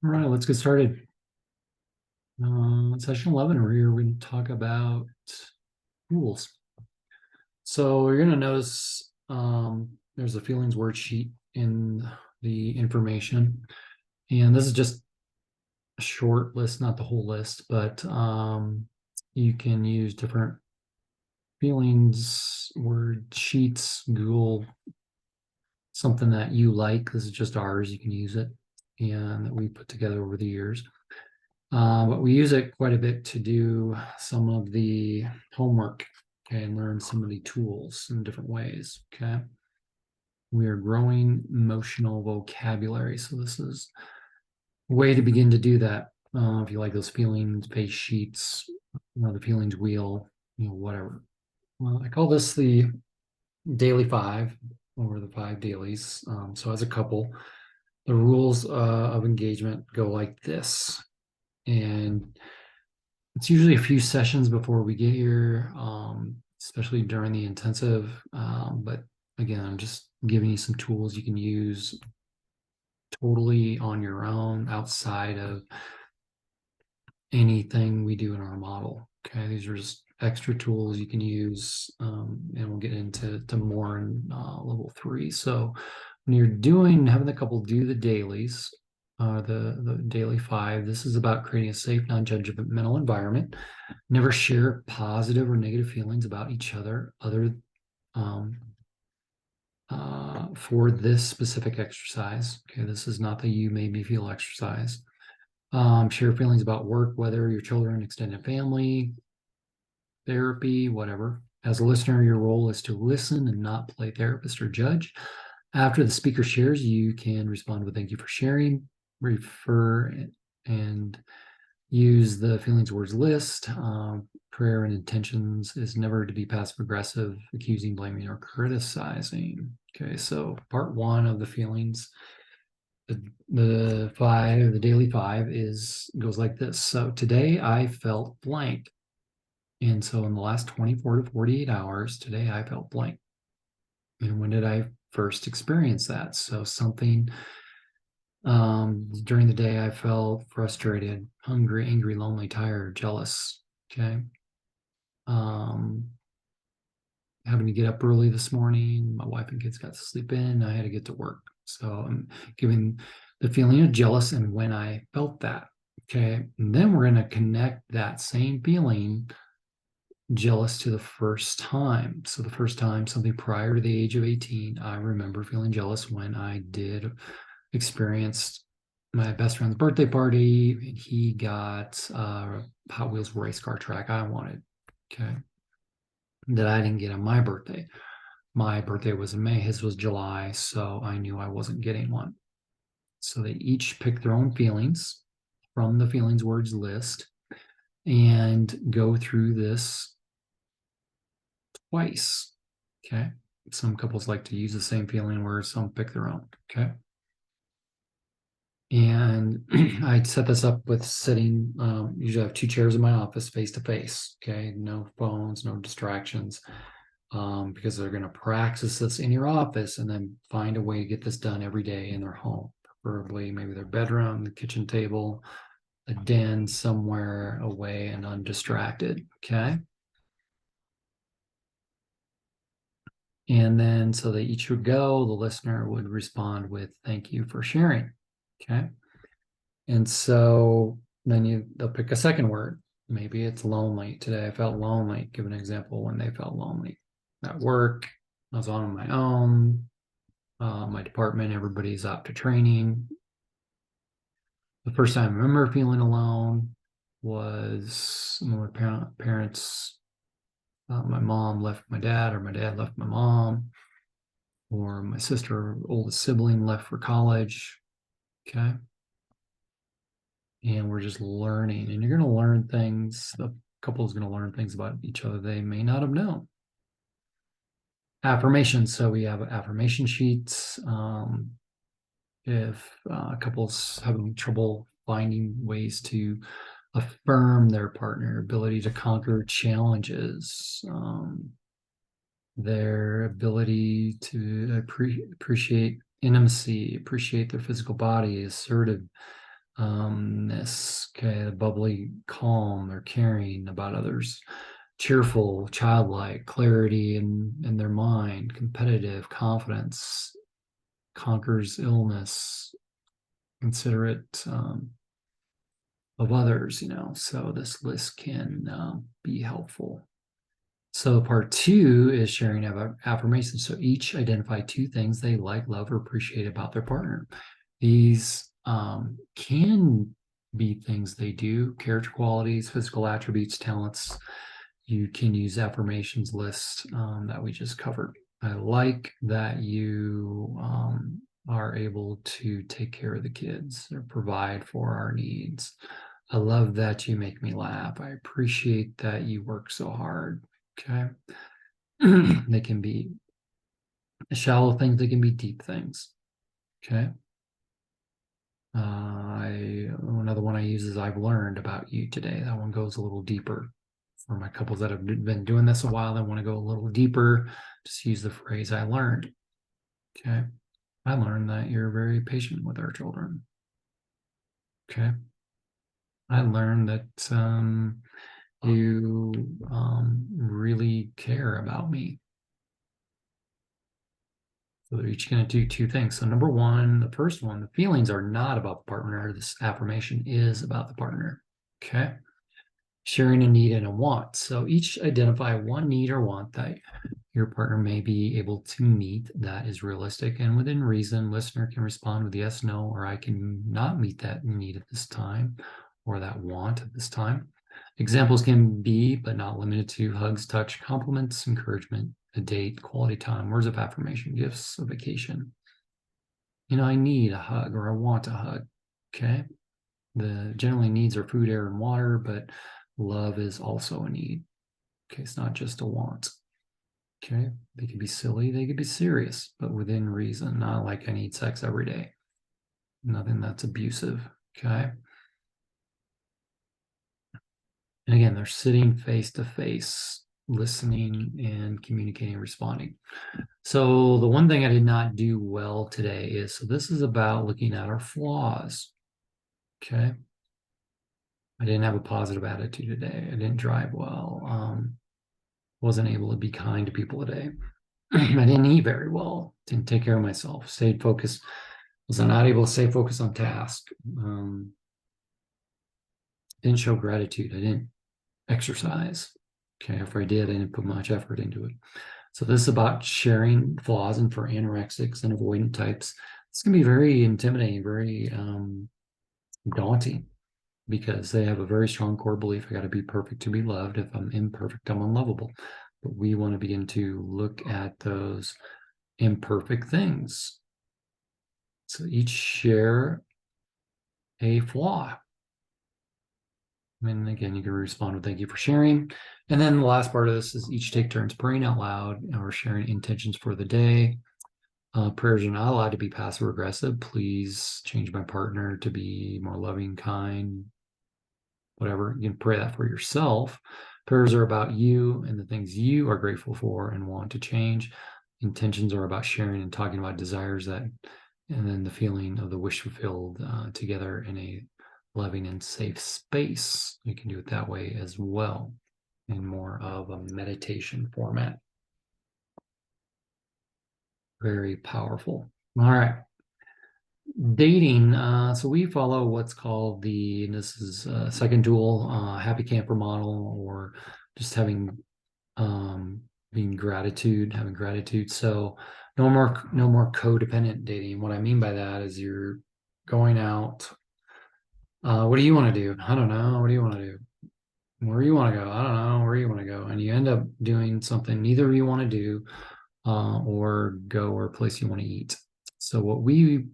All right, let's get started. Session 11, we're going to talk about rules. So you're going to notice there's a feelings word sheet in the information. And this is just a short list, not the whole list, but you can use different feelings word sheets, Google something that you like. This is just ours. You can use it and that we put together over the years. But we use it quite a bit to do some of the homework, okay, and learn some of the tools in different ways, okay? We are growing emotional vocabulary, so this is a way to begin to do that. If you like those feelings based sheets, the feelings wheel, whatever. Well, I call this the daily five, or the five dailies. So as a couple, the rules of engagement go like this. And it's usually a few sessions before we get here, especially during the intensive. But again, I'm just giving you some tools you can use totally on your own outside of anything we do in our model. Okay, these are just extra tools you can use, and we'll get into more in level 3. So when you're having the couple do the dailies, the daily 5, this is about creating a safe, non-judgmental environment. Never share positive or negative feelings about each other um, for this specific exercise. Okay, this is not the you made me feel exercise. Share feelings about work, whether your children, extended family, therapy, whatever. As a listener, your role is to listen and not play therapist or judge. After the speaker shares, you can respond with thank you for sharing, refer and use the feelings words list. Prayer and intentions is never to be passive aggressive, accusing, blaming, or criticizing. Okay, so part 1 of the feelings, the daily 5 goes like this. So today I felt blank. And so in the last 24 to 48 hours, today I felt blank. And when did I first experience that? So something during the day, I felt frustrated, hungry, angry, lonely, tired, jealous. Okay. Um, Having to get up early this morning. My wife and kids got to sleep in. I had to get to work. So I'm giving the feeling of jealous and when I felt that. Okay. And then we're going to connect that same feeling jealous to the first time. So the first time, something prior to the age of 18, I remember feeling jealous when I did experience my best friend's birthday party, and he got a Hot Wheels race car track I wanted. Okay. That I didn't get on my birthday. My birthday was in May, his was July, so I knew I wasn't getting one. So they each pick their own feelings from the feelings words list and go through this twice. Okay. Some couples like to use the same feeling words, some pick their own. Okay. And I set this up with sitting, usually I have 2 chairs in my office face to face. Okay. No phones, no distractions, because they're going to practice this in your office and then find a way to get this done every day in their home, preferably maybe their bedroom, the kitchen table, a den somewhere away and undistracted. Okay. And then so they each would go, the listener would respond with thank you for sharing. Okay. And so then they'll pick a second word. Maybe it's lonely. Today I felt lonely. Give an example when they felt lonely. At work, I was on my own. My department, everybody's out to training. The first time I remember feeling alone was when my parents, my mom left my dad, or my dad left my mom, or my sister, oldest sibling, left for college. Okay. And we're just learning, and you're going to learn things. The couple is going to learn things about each other they may not have known. Affirmations. So we have affirmation sheets. If couples having trouble finding ways to affirm their partner, ability to conquer challenges, their ability to appreciate intimacy, appreciate their physical body, assertive, Okay, bubbly, calm, or caring about others, cheerful, childlike, clarity in their mind, competitive, confidence, conquers illness, considerate of others, so this list can be helpful. So part 2 is sharing affirmations. So each identify 2 things they like, love, or appreciate about their partner. These can be things they do, character qualities, physical attributes, talents. You can use affirmations list that we just covered. I like that you are able to take care of the kids or provide for our needs. I love that you make me laugh. I appreciate that you work so hard. Okay. They can be shallow things, they can be deep things. Okay. Another one I use is I've learned about you today. That one goes a little deeper. For my couples that have been doing this a while, they want to go a little deeper. Just use the phrase I learned. Okay. I learned that you're very patient with our children. Okay. I learned that you really care about me. So they're each going to do 2 things. So number 1, the first one, the feelings are not about the partner. This affirmation is about the partner. Okay. Sharing a need and a want. So each identify one need or want that your partner may be able to meet that is realistic and within reason. Listener can respond with yes, no, or I can not meet that need at this time or that want at this time. Examples can be, but not limited to, hugs, touch, compliments, encouragement, a date, quality time, words of affirmation, gifts, a vacation. I need a hug or I want a hug. Okay. The generally needs are food, air, and water, but love is also a need. Okay. It's not just a want. Okay. They could be silly, they could be serious, but within reason, not like I need sex every day. Nothing that's abusive. Okay. And again, they're sitting face to face, listening and communicating, responding. So the one thing I did not do well today is, so this is about looking at our flaws. Okay. I didn't have a positive attitude today. I didn't drive well. Wasn't able to be kind to people today. I didn't eat very well. Didn't take care of myself. Stayed focused. Was not able to stay focused on task. Didn't show gratitude. I didn't exercise. Okay, if I did, I didn't put much effort into it. So this is about sharing flaws, and for anorexics and avoidant types, it's going to be very intimidating, very daunting, because they have a very strong core belief, I got to be perfect to be loved. If I'm imperfect, I'm unlovable. But we want to begin to look at those imperfect things. So each share a flaw. And again, you can respond with thank you for sharing. And then the last part of this is each take turns praying out loud or sharing intentions for the day. Prayers are not allowed to be passive aggressive. Please change my partner to be more loving, kind, whatever. You can pray that for yourself. Prayers are about you and the things you are grateful for and want to change. Intentions are about sharing and talking about desires that, and then the feeling of the wish fulfilled together in a loving and safe space. You can do it that way as well, in more of a meditation format. Very powerful. All right. Dating. So we follow what's called this is second dual happy camper model, or just having having gratitude. So no more codependent dating. What I mean by that is you're going out. What do you want to do? I don't know. What do you want to do? Where do you want to go? I don't know. Where do you want to go? And you end up doing something neither of you want to do, or go or a place you want to eat. So what we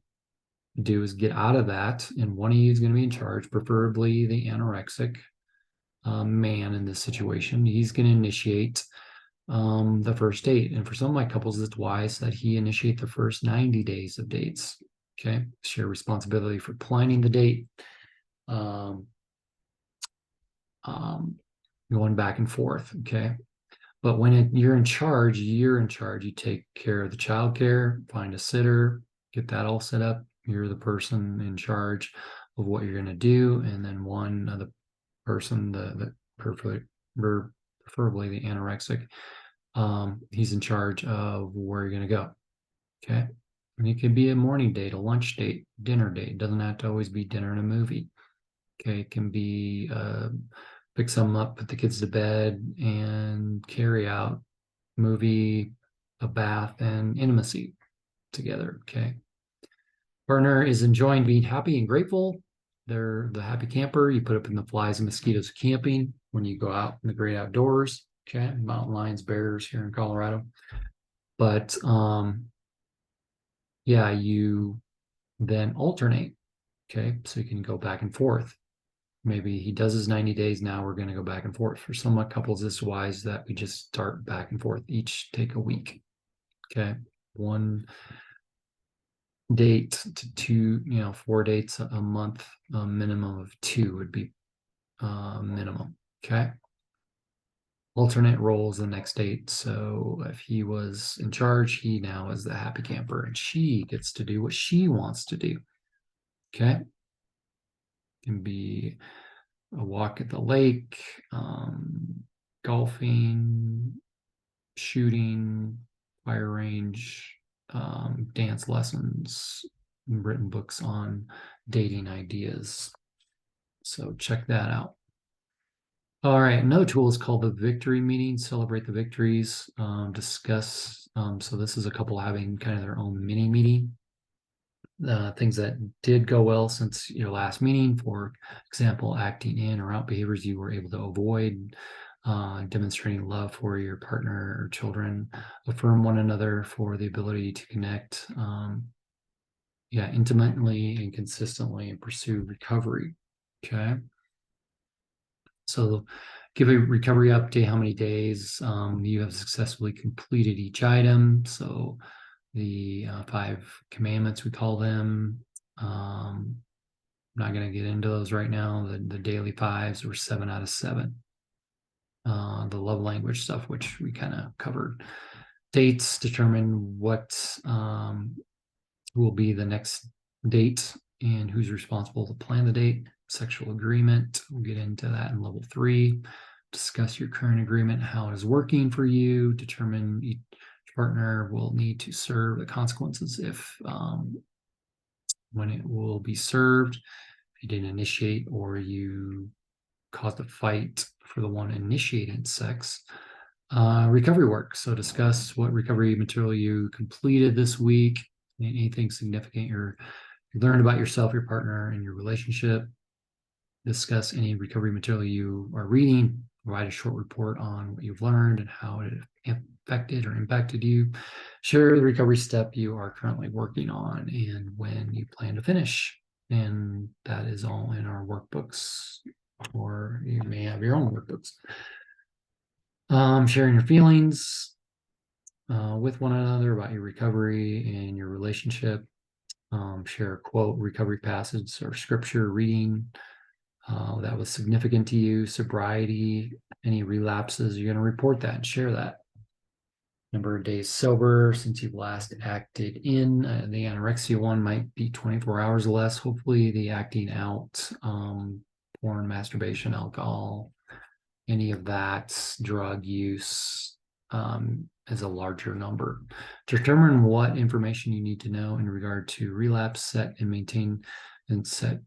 do is get out of that, and one of you is going to be in charge, preferably the anorexic man in this situation. He's going to initiate the first date. And for some of my couples, it's wise that he initiate the first 90 days of dates. Okay. Share responsibility for planning the date. Going back and forth. Okay. But when you're in charge, you take care of the child care, find a sitter, get that all set up. You're the person in charge. of what you're going to do, and then one other person, the preferably the anorexic, he's in charge of where you're going to go. Okay. And it could be a morning date, a lunch date, dinner date. It doesn't have to always be dinner and a movie. Okay. It can be pick some up, put the kids to bed, and carry out, movie, a bath, and intimacy together. Okay. Partner is enjoying being happy and grateful. They're the happy camper. You put up in the flies and mosquitoes of camping when you go out in the great outdoors. Okay. Mountain lions, bears here in Colorado. But yeah, you then alternate. Okay. So you can go back and forth. Maybe he does his 90 days. Now we're going to go back and forth. For some couples, it's wise that we just start back and forth, each take a week. Okay. One date to two, 4 dates a month, a minimum of 2 would be minimum. Okay. Alternate roles the next date. So if he was in charge, he now is the happy camper, and she gets to do what she wants to do. Okay. Can be a walk at the lake, golfing, shooting, fire range, dance lessons, written books on dating ideas. So check that out. All right, another tool is called the victory meeting. Celebrate the victories, discuss. So this is a couple having kind of their own mini meeting. Things that did go well since your last meeting, for example, acting in or out behaviors you were able to avoid, demonstrating love for your partner or children, affirm one another for the ability to connect, intimately and consistently, and pursue recovery. Okay. So give a recovery update, how many days you have successfully completed each item. So the 5 commandments, we call them. I'm not going to get into those right now. The daily 5s were 7 out of 7. The love language stuff, which we kind of covered. Dates, determine what will be the next date and who's responsible to plan the date. Sexual agreement, we'll get into that in level 3. Discuss your current agreement, how it is working for you. Determine each partner will need to serve the consequences if when it will be served. If you didn't initiate or you caused a fight for the one initiated sex. Recovery work. So discuss what recovery material you completed this week, anything significant you learned about yourself, your partner, and your relationship. Discuss any recovery material you are reading. Provide a short report on what you've learned and how it affected or impacted you. Share the recovery step you are currently working on and when you plan to finish. And that is all in our workbooks, or you may have your own workbooks. Sharing your feelings with one another about your recovery and your relationship. Share a quote, recovery passage, or scripture reading that was significant to you. Sobriety, any relapses, you're going to report that and share that. Number of days sober since you've last acted in. The anorexia one might be 24 hours or less. Hopefully the acting out, porn, masturbation, alcohol, any of that, drug use, is a larger number. Determine what information you need to know in regard to relapse, set and maintain, and set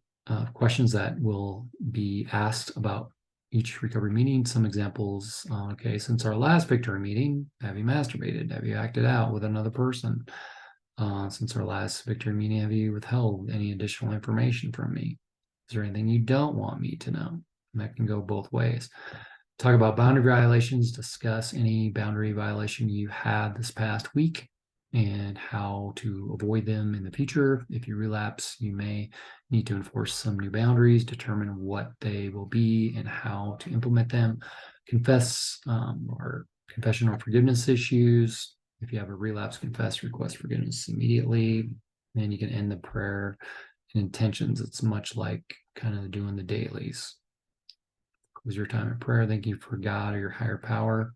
questions that will be asked about each recovery meeting. Some examples. Okay, since our last victory meeting, have you masturbated? Have you acted out with another person? Since our last victory meeting, have you withheld any additional information from me? Is there anything you don't want me to know? And that can go both ways. Talk about boundary violations. Discuss any boundary violation you had this past week and how to avoid them in the future. If you relapse, you may need to enforce some new boundaries. Determine what they will be and how to implement them. Confess or confession or forgiveness issues. If you have a relapse, confess, request forgiveness immediately. And you can end the prayer and intentions. It's much like kind of doing the dailies. Close your time of prayer. Thank you for God or your higher power.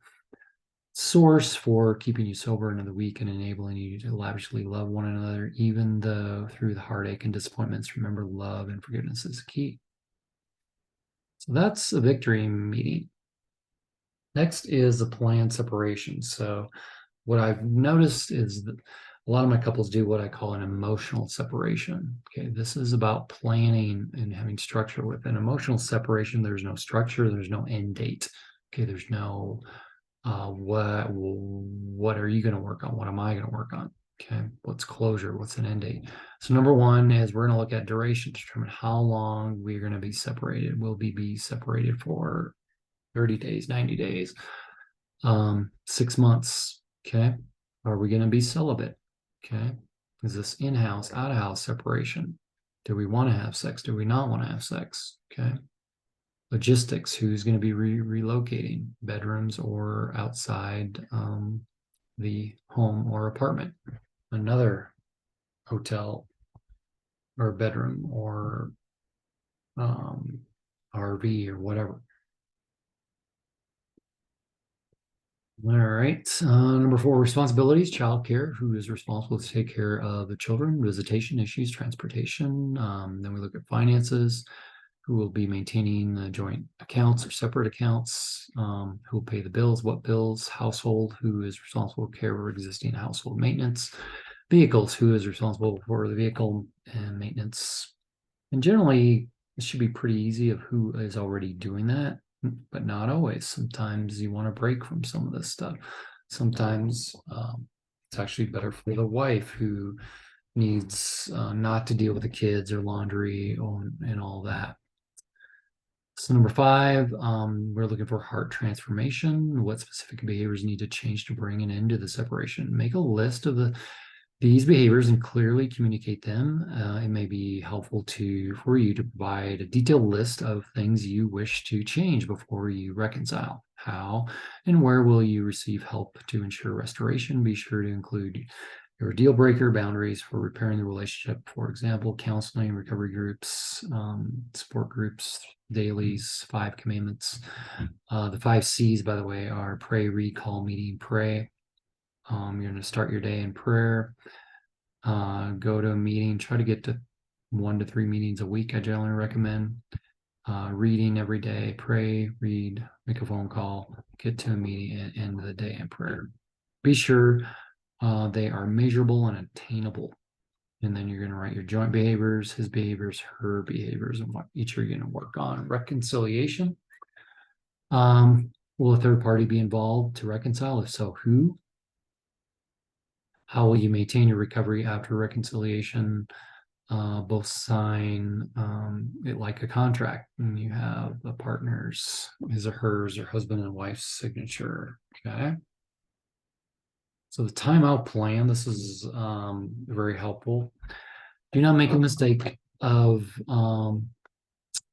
source for keeping you sober into the week and enabling you to lavishly love one another, even though through the heartache and disappointments. Remember, love and forgiveness is key. So that's a victory meeting. Next is a planned separation. So what I've noticed is that a lot of my couples do what I call an emotional separation. Okay, this is about planning and having structure. With an emotional separation, there's no structure, there's no end date. Okay, there's no what are you going to work on? What am I going to work on? Okay, what's closure? What's an end date? So number one is we're going to look at duration to determine how long we're going to be separated. Will we be separated for 30 days, 90 days, 6 months? Okay, are we going to be celibate? Okay, is this in-house, out-of-house separation? Do we want to have sex? Do we not want to have sex? Okay, logistics, who's going to be relocating, bedrooms or outside the home or apartment, another hotel or bedroom or RV or whatever. All right. Number four, responsibilities, childcare. Who is responsible to take care of the children, visitation issues, transportation. Then we look at finances. Who will be maintaining the joint accounts or separate accounts? Who will pay the bills? What bills? Household. Who is responsible for care of existing household maintenance? Vehicles. Who is responsible for the vehicle and maintenance? And generally, it should be pretty easy of who is already doing that, but not always. Sometimes you want to break from some of this stuff. Sometimes it's actually better for the wife who needs not to deal with the kids or laundry and all that. So number five, we're looking for heart transformation. What specific behaviors need to change to bring an end to the separation? Make a list of these behaviors and clearly communicate them. It may be helpful for you to provide a detailed list of things you wish to change before you reconcile. How and where will you receive help to ensure restoration? Be sure to include your deal breaker boundaries for repairing the relationship. For example, counseling, recovery groups, support groups, dailies, 5 commandments. The 5 C's, by the way, are pray, read, call, meeting, pray. You're going to start your day in prayer. Go to a meeting. Try to get to 1 to 3 meetings a week. I generally recommend reading every day. Pray, read, make a phone call, get to a meeting, and end the day in prayer. Be sure they are measurable and attainable. And then you're going to write your joint behaviors, his behaviors, her behaviors, and what each are you going to work on. Reconciliation. Will a third party be involved to reconcile? If so, who? How will you maintain your recovery after reconciliation? Both sign it like a contract, and you have the partner's, his or hers, or husband and wife's signature. Okay. So the timeout plan, this is very helpful. Do not make a mistake of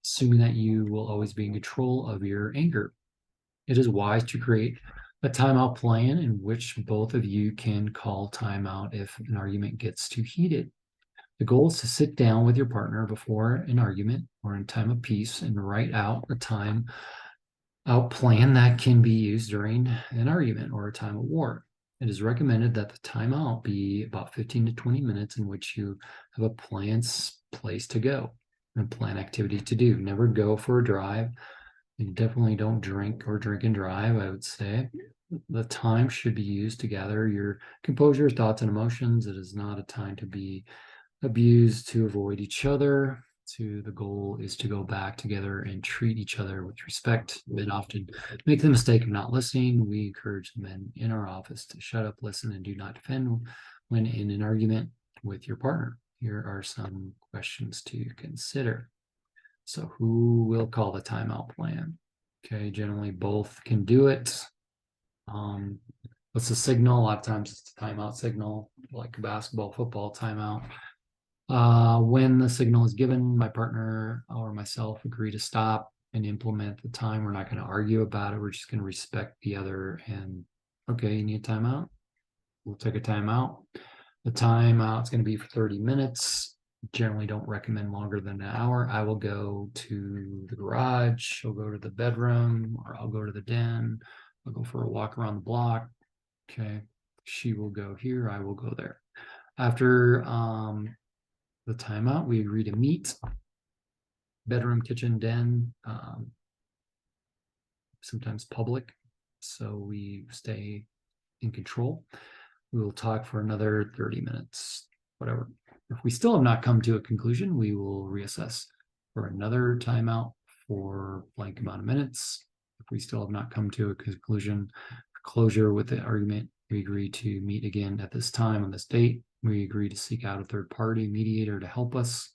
assuming that you will always be in control of your anger. It is wise to create a timeout plan in which both of you can call timeout if an argument gets too heated. The goal is to sit down with your partner before an argument or in time of peace and write out a timeout plan that can be used during an argument or a time of war. It is recommended that the timeout be about 15 to 20 minutes in which you have a planned place to go and plan activity to do. Never go for a drive. You definitely don't drink and drive, I would say. The time should be used to gather your composure, thoughts, and emotions. It is not a time to be abused to avoid each other. The goal is to go back together and treat each other with respect. Men often make the mistake of not listening. We encourage the men in our office to shut up, listen, and do not defend when in an argument with your partner. Here are some questions to consider. So who will call the timeout plan? Okay, generally both can do it. What's the signal? A lot of times it's a timeout signal, like basketball, football timeout. When the signal is given, my partner or myself agree to stop and implement the time. We're not going to argue about it. We're just going to respect the other and, okay, you need a timeout? We'll take a timeout. The timeout is going to be for 30 minutes. Generally don't recommend longer than an hour. I will go to the garage, she'll go to the bedroom, or I'll go to the den. I'll go for a walk around the block. Okay. She will go here. I will go there. After the timeout, we agree to meet. Bedroom, kitchen, den, sometimes public. So we stay in control. We will talk for another 30 minutes, whatever. If we still have not come to a conclusion, we will reassess for another timeout for blank amount of minutes. If we still have not come to a conclusion, closure with the argument, we agree to meet again at this time on this date. We agree to seek out a third party mediator to help us.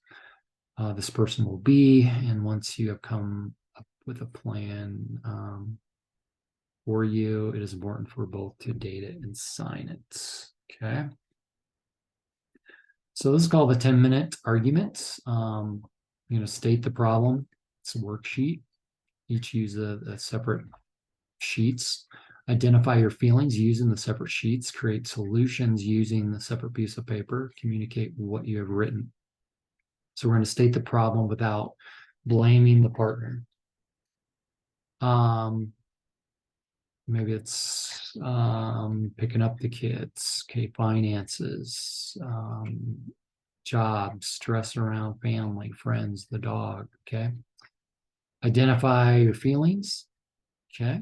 This person will be, and once you have come up with a plan for you, it is important for both to date it and sign it. Okay. So this is called the 10-minute argument. State the problem. It's a worksheet. Each use a separate sheets. Identify your feelings using the separate sheets. Create solutions using the separate piece of paper. Communicate what you have written. So we're going to state the problem without blaming the partner. Maybe it's picking up the kids, okay, finances, jobs, stress around family, friends, the dog, okay? Identify your feelings, okay,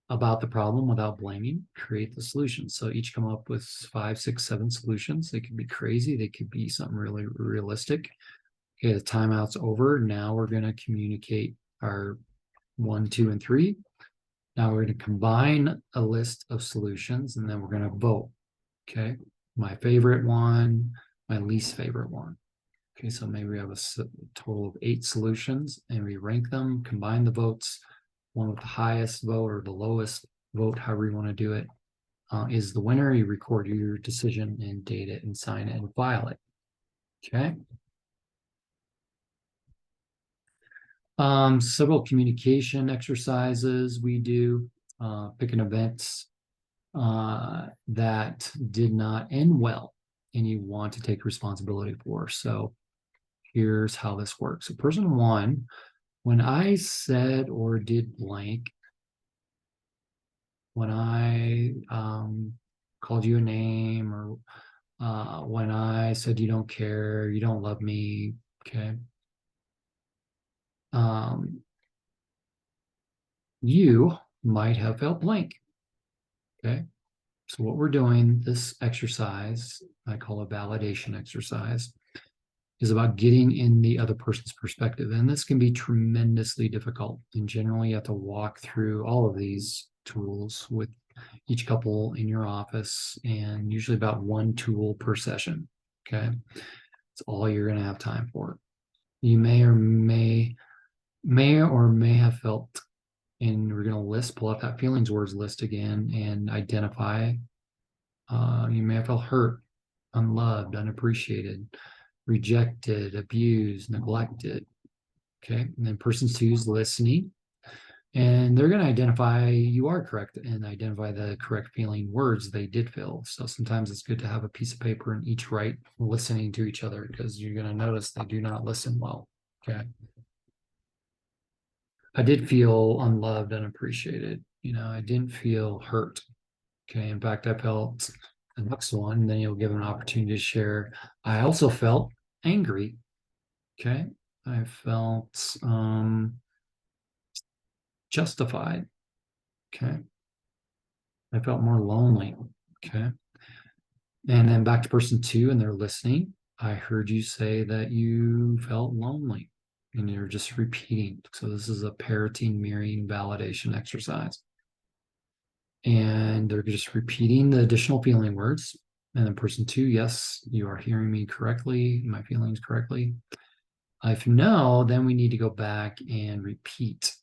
about the problem without blaming. Create the solution. So each come up with 5, 6, 7 solutions. They could be crazy. They could be something really realistic. Okay, the timeout's over. Now we're going to communicate our 1, 2, and 3. Now we're going to combine a list of solutions, and then we're going to vote. Okay, my favorite one, my least favorite one. Okay, so maybe we have a total of 8 solutions, and we rank them, combine the votes. One with the highest vote or the lowest vote, however you want to do it, is the winner. You record your decision and date it and sign it and file it. Okay. Several communication exercises we do. Pick an event that did not end well and you want to take responsibility for. So here's how this works. So person 1, when I said or did blank, when I called you a name, or when I said you don't care, you don't love me, okay? You might have felt blank, okay? So what we're doing, this exercise, I call a validation exercise, is about getting in the other person's perspective. And this can be tremendously difficult. And generally, you have to walk through all of these tools with each couple in your office, and usually about 1 tool per session, okay? It's all you're going to have time for. You may or may have felt, and we're going to pull up that feelings words list again and identify. You may have felt hurt, unloved, unappreciated, rejected, abused, neglected. Okay. And then person 2 is listening. And they're going to identify you are correct and identify the correct feeling words they did feel. So sometimes it's good to have a piece of paper and each write listening to each other, because you're going to notice they do not listen well. Okay. I did feel unloved, unappreciated. I didn't feel hurt. Okay. In fact, I felt the next one, then you'll give an opportunity to share. I also felt angry. Okay. I felt justified. Okay. I felt more lonely. Okay. And then back to person 2, and they're listening. I heard you say that you felt lonely, and you're just repeating. So this is a parroting, mirroring, validation exercise. And they're just repeating the additional feeling words. And then person 2, yes, you are hearing me correctly, my feelings correctly. If no, then we need to go back and repeat.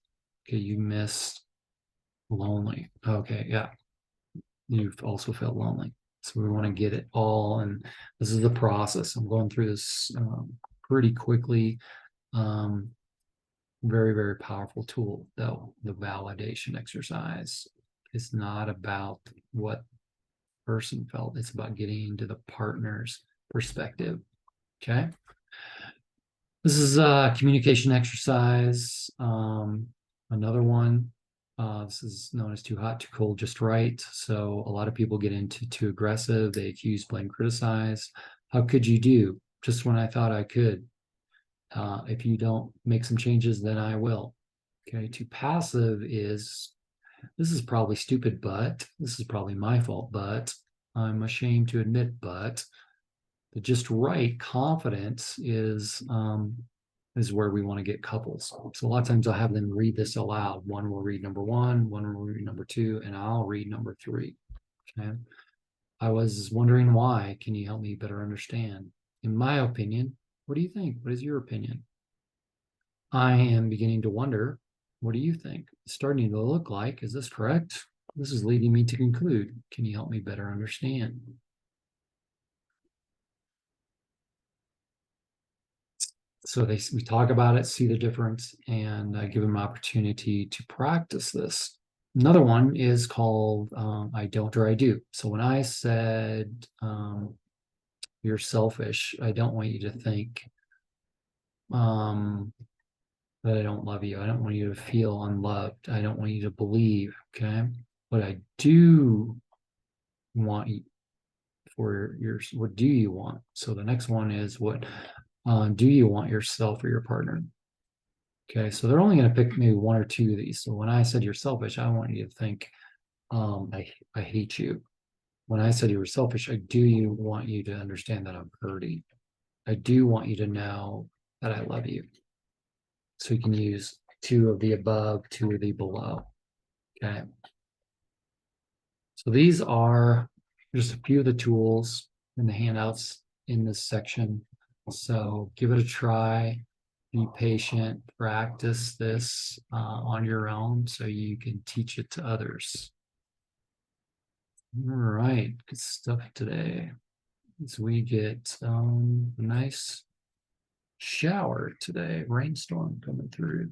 Okay, you missed lonely. Okay, yeah. You've also felt lonely. So we want to get it all. And this is the process. I'm going through this pretty quickly. Very, very powerful tool, though, the validation exercise. It's not about what person felt. It's about getting into the partner's perspective. Okay. This is a communication exercise. Another one. This is known as too hot, too cold, just right. So a lot of people get into too aggressive. They accuse, blame, criticize. How could you do? Just when I thought I could. If you don't make some changes, then I will. Okay, too passive is, this is probably stupid, but this is probably my fault, but I'm ashamed to admit, but the just right confidence is where we want to get couples. So a lot of times I'll have them read this aloud. One will read number one will read number two, and I'll read number three. Okay. I was wondering why. Can you help me better understand? In my opinion, what do you think? What is your opinion? I am beginning to wonder, what do you think? It's starting to look like, is this correct? This is leading me to conclude. Can you help me better understand? So we talk about it, see the difference, and give them an opportunity to practice this. Another one is called I don't or I do. So when I said you're selfish, I don't want you to think that I don't love you. I don't want you to feel unloved. I don't want you to believe, okay? But I do want you for what do you want? So the next one is what do you want yourself or your partner? Okay, so they're only going to pick maybe one or two of these. So when I said you're selfish, I want you to think, I hate you. When I said you were selfish, I do you want you to understand that I'm hurting. I do want you to know that I love you. So you can use two of the above, two of the below. Okay. So these are just a few of the tools in the handouts in this section. So give it a try. Be patient, practice this on your own so you can teach it to others. All right, good stuff today. As we get a nice shower today, rainstorm coming through.